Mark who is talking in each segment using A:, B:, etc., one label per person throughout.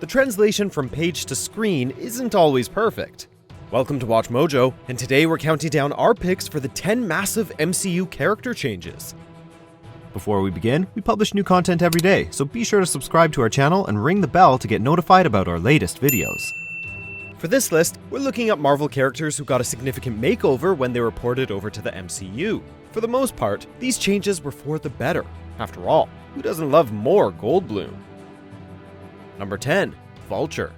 A: the translation from page to screen isn't always perfect. Welcome to WatchMojo, and today we're counting down our picks for the 10 massive MCU character changes. Before we begin, we publish new content every day, so be sure to subscribe to our channel and ring the bell to get notified about our latest videos. For this list, we're looking at Marvel characters who got a significant makeover when they were ported over to the MCU. For the most part, these changes were for the better. After all, who doesn't love more Goldblum? Number 10. Vulture.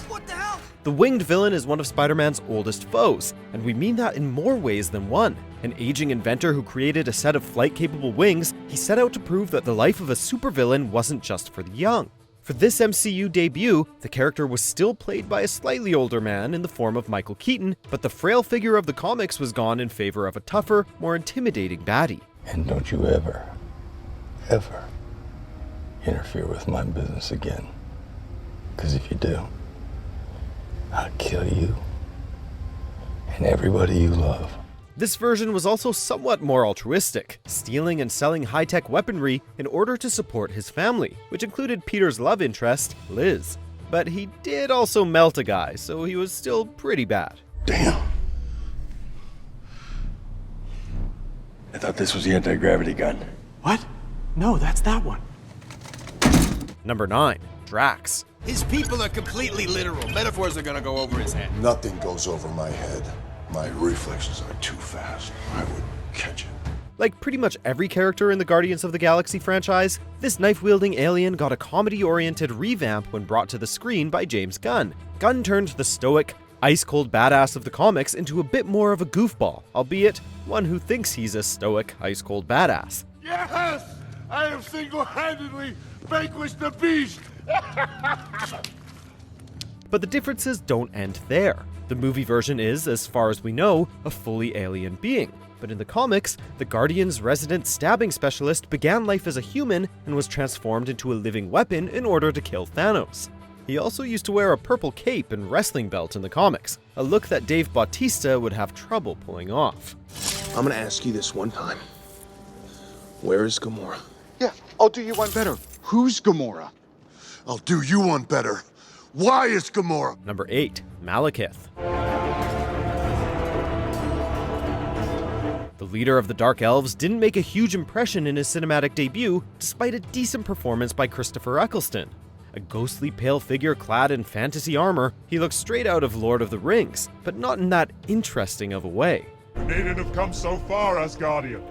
B: What the hell?
A: The winged villain is one of Spider-Man's oldest foes, and we mean that in more ways than one. An aging inventor who created a set of flight-capable wings, he set out to prove that the life of a supervillain wasn't just for the young. For this MCU debut, the character was still played by a slightly older man in the form of Michael Keaton, but the frail figure of the comics was gone in favor of a tougher, more intimidating baddie.
C: And don't you ever interfere with my business again. Because if you do, I'll kill you and everybody you love.
A: This version was also somewhat more altruistic, stealing and selling high-tech weaponry in order to support his family, which included Peter's love interest, Liz. But he did also melt a guy, so he was still pretty bad.
C: Damn. I thought this was the anti-gravity gun.
D: What? No, that's that one.
A: Number 9. Drax.
B: His people are completely literal. Metaphors are gonna go over his head.
E: Nothing goes over my head. My reflexes are too fast. I would catch it.
A: Like pretty much every character in the Guardians of the Galaxy franchise, this knife-wielding alien got a comedy-oriented revamp when brought to the screen by James Gunn. Gunn turned the stoic, ice-cold badass of the comics into a bit more of a goofball, albeit one who thinks he's a stoic, ice-cold badass.
E: Yes! I have single-handedly vanquished the beast!
A: But the differences don't end there. The movie version is, as far as we know, a fully alien being. But in the comics, the Guardian's resident stabbing specialist began life as a human and was transformed into a living weapon in order to kill Thanos. He also used to wear a purple cape and wrestling belt in the comics, a look that Dave Bautista would have trouble pulling off.
F: I'm gonna ask you this one time. Where is Gamora?
G: Yeah, I'll do you one better. Who's Gamora?
E: I'll do you one better. Why is Gamora?
A: Number 8. Malekith. The leader of the Dark Elves didn't make a huge impression in his cinematic debut, despite a decent performance by Christopher Eccleston. A ghostly pale figure clad in fantasy armor, he looks straight out of Lord of the Rings, but not in that interesting of a way.
H: You needn't have come so far, Asgardian.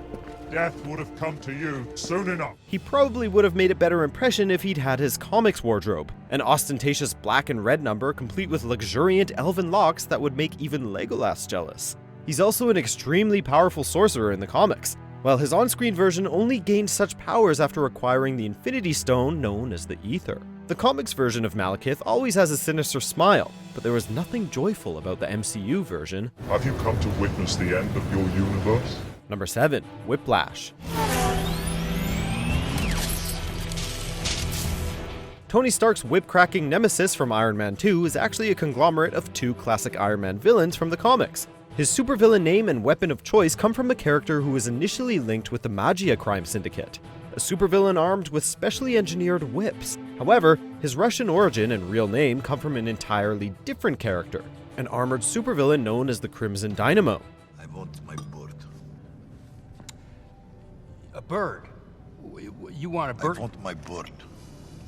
H: Death would have come to you soon enough.
A: He probably would have made a better impression if he'd had his comics wardrobe, an ostentatious black and red number complete with luxuriant elven locks that would make even Legolas jealous. He's also an extremely powerful sorcerer in the comics, while his on-screen version only gained such powers after acquiring the Infinity Stone known as the Ether. The comics version of Malekith always has a sinister smile, but there was nothing joyful about the MCU version.
H: Have you come to witness the end of your universe?
A: Number 7. Whiplash. Tony Stark's whip-cracking nemesis from Iron Man 2 is actually a conglomerate of 2 classic Iron Man villains from the comics. His supervillain name and weapon of choice come from a character who was initially linked with the Magia crime syndicate, a supervillain armed with specially engineered whips. However, his Russian origin and real name come from an entirely different character, an armored supervillain known as the Crimson Dynamo.
E: I want my bird.
I: A bird? You want a bird?
E: I want my bird.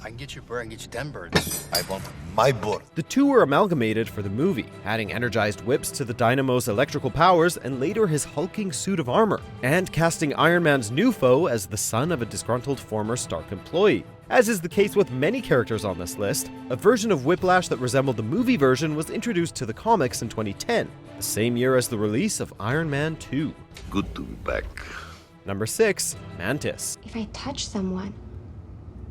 I: I can get you a bird, I can get you 10 birds.
E: I want my bird.
A: The two were amalgamated for the movie, adding energized whips to the Dynamo's electrical powers and later his hulking suit of armor, and casting Iron Man's new foe as the son of a disgruntled former Stark employee. As is the case with many characters on this list, a version of Whiplash that resembled the movie version was introduced to the comics in 2010, the same year as the release of Iron Man 2.
E: Good to be back.
A: Number 6. Mantis.
J: If I touch someone,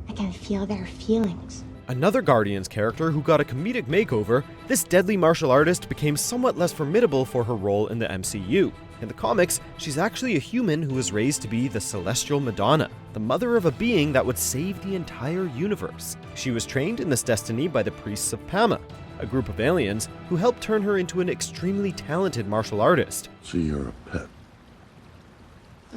J: I can feel their feelings.
A: Another Guardians character who got a comedic makeover, this deadly martial artist became somewhat less formidable for her role in the MCU. In the comics, she's actually a human who was raised to be the Celestial Madonna, the mother of a being that would save the entire universe. She was trained in this destiny by the priests of Pama, a group of aliens who helped turn her into an extremely talented martial artist.
E: So you're a pet.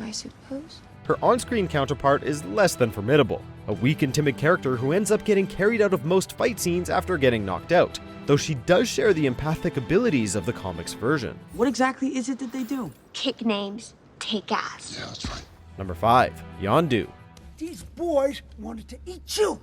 J: I suppose.
A: Her on-screen counterpart is less than formidable, a weak and timid character who ends up getting carried out of most fight scenes after getting knocked out, though she does share the empathic abilities of the comics version.
K: What exactly is it that they do?
J: Kick names, take ass.
E: Yeah, that's right.
A: Number 5. Yondu.
K: These boys wanted to eat you.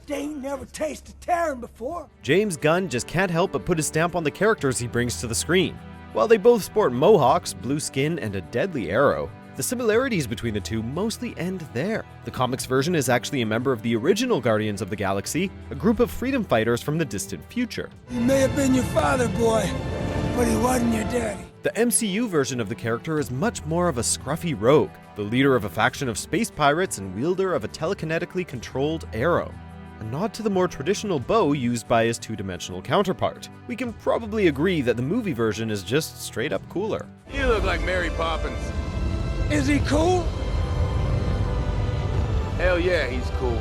K: They ain't never tasted tearing before.
A: James Gunn just can't help but put his stamp on the characters he brings to the screen. While they both sport mohawks, blue skin, and a deadly arrow, the similarities between the two mostly end there. The comics version is actually a member of the original Guardians of the Galaxy, a group of freedom fighters from the distant future.
K: He may have been your father, boy, but he wasn't your daddy.
A: The MCU version of the character is much more of a scruffy rogue, the leader of a faction of space pirates and wielder of a telekinetically controlled arrow. A nod to the more traditional bow used by his two-dimensional counterpart. We can probably agree that the movie version is just straight up cooler.
B: You look like Mary Poppins.
K: Is he cool?
B: Hell yeah, he's cool.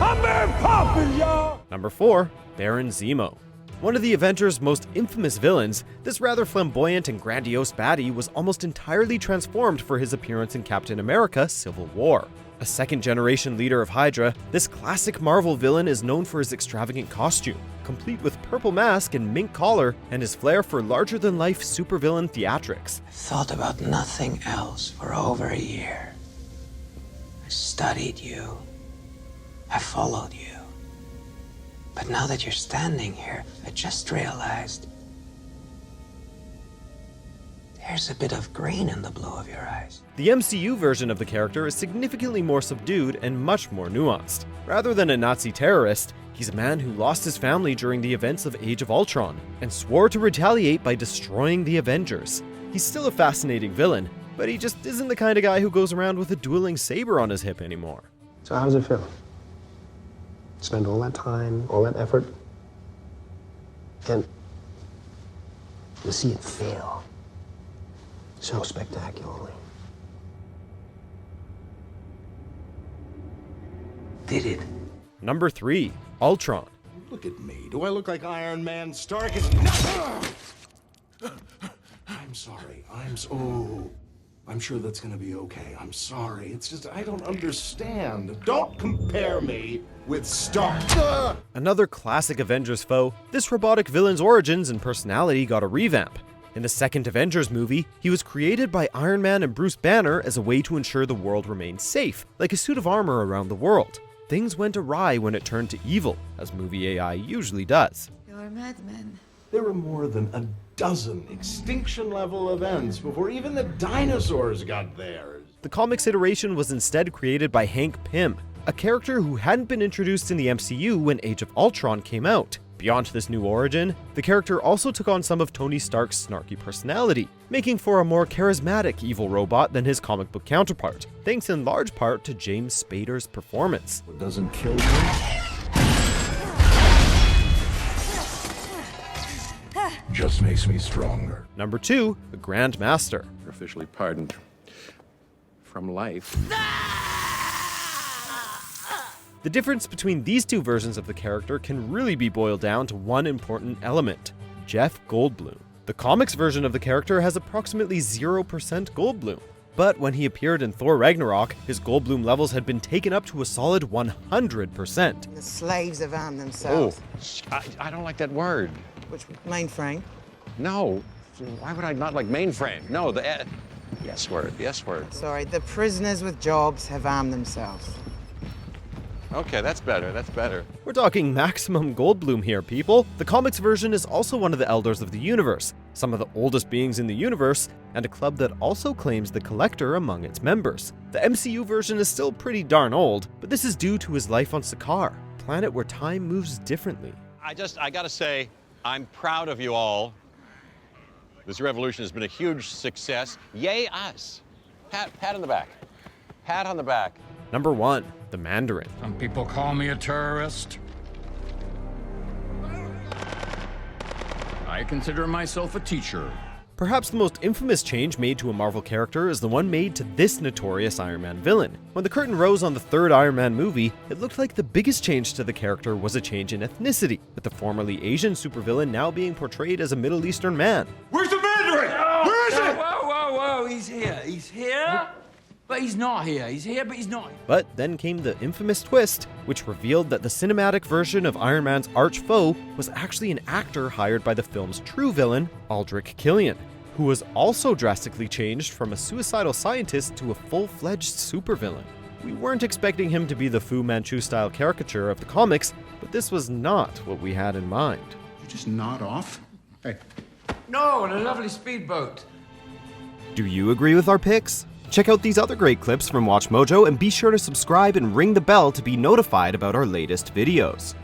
K: I'm Mary Poppins, y'all!
A: Number 4. Baron Zemo. One of the Avengers' most infamous villains, this rather flamboyant and grandiose baddie was almost entirely transformed for his appearance in Captain America: Civil War. A second-generation leader of Hydra, this classic Marvel villain is known for his extravagant costume, complete with purple mask and mink collar, and his flair for larger-than-life supervillain theatrics.
L: I thought about nothing else for over a year. I studied you. I followed you. But now that you're standing here, I just realized there's a bit of green in the blue of your eyes.
A: The MCU version of the character is significantly more subdued and much more nuanced. Rather than a Nazi terrorist, he's a man who lost his family during the events of Age of Ultron and swore to retaliate by destroying the Avengers. He's still a fascinating villain, but he just isn't the kind of guy who goes around with a dueling saber on his hip anymore.
M: So how does it feel? Spend all that time, all that effort, and to see it fail so spectacularly.
L: Did it?
A: Number 3. Ultron.
E: Look at me. Do I look like Iron Man? Stark is... I'm sorry. I'm sure that's gonna be okay. I'm sorry. It's just, I don't understand. Don't compare me with Stark.
A: Another classic Avengers foe, this robotic villain's origins and personality got a revamp. In the second Avengers movie, he was created by Iron Man and Bruce Banner as a way to ensure the world remained safe, like a suit of armor around the world. Things went awry when it turned to evil, as movie AI usually does.
N: You're a madman.
E: There were more than a dozen extinction-level events before even the dinosaurs got theirs.
A: The comics iteration was instead created by Hank Pym, a character who hadn't been introduced in the MCU when Age of Ultron came out. Beyond this new origin, the character also took on some of Tony Stark's snarky personality, making for a more charismatic evil robot than his comic book counterpart, thanks in large part to James Spader's performance.
E: What doesn't kill you just makes me stronger.
A: Number 2, the Grandmaster.
O: You're officially pardoned from life.
A: The difference between these two versions of the character can really be boiled down to one important element: Jeff Goldblum. The comics version of the character has approximately 0% Goldblum, but when he appeared in Thor Ragnarok, his Goldblum levels had been taken up to a solid 100%.
P: The slaves have armed themselves.
O: Oh, I don't like that word.
P: Which mainframe?
O: No, why would I not like mainframe? No, the yes word, yes word.
P: Sorry, the prisoners with jobs have armed themselves.
O: Okay, that's better, that's better.
A: We're talking maximum Goldblum here, people. The comics version is also one of the Elders of the Universe, some of the oldest beings in the universe, and a club that also claims the Collector among its members. The MCU version is still pretty darn old, but this is due to his life on Sakaar, a planet where time moves differently.
Q: I gotta say, I'm proud of you all. This revolution has been a huge success. Yay us. Pat on the back. Pat on the back.
A: Number 1, the Mandarin.
R: Some people call me a terrorist. I consider myself a teacher.
A: Perhaps the most infamous change made to a Marvel character is the one made to this notorious Iron Man villain. When the curtain rose on the third Iron Man movie, it looked like the biggest change to the character was a change in ethnicity, with the formerly Asian supervillain now being portrayed as a Middle Eastern man.
E: Where's the Mandarin? Where is it?
R: Whoa,
N: no, he's here. He's here, but he's not here. He's here, but he's not.
A: But then came the infamous twist, which revealed that the cinematic version of Iron Man's arch foe was actually an actor hired by the film's true villain, Aldrich Killian, who was also drastically changed from a suicidal scientist to a full-fledged supervillain. We weren't expecting him to be the Fu Manchu-style caricature of the comics, but this was not what we had in mind.
G: You just nod off? Hey.
N: No, on a lovely speedboat.
A: Do you agree with our picks? Check out these other great clips from WatchMojo and be sure to subscribe and ring the bell to be notified about our latest videos.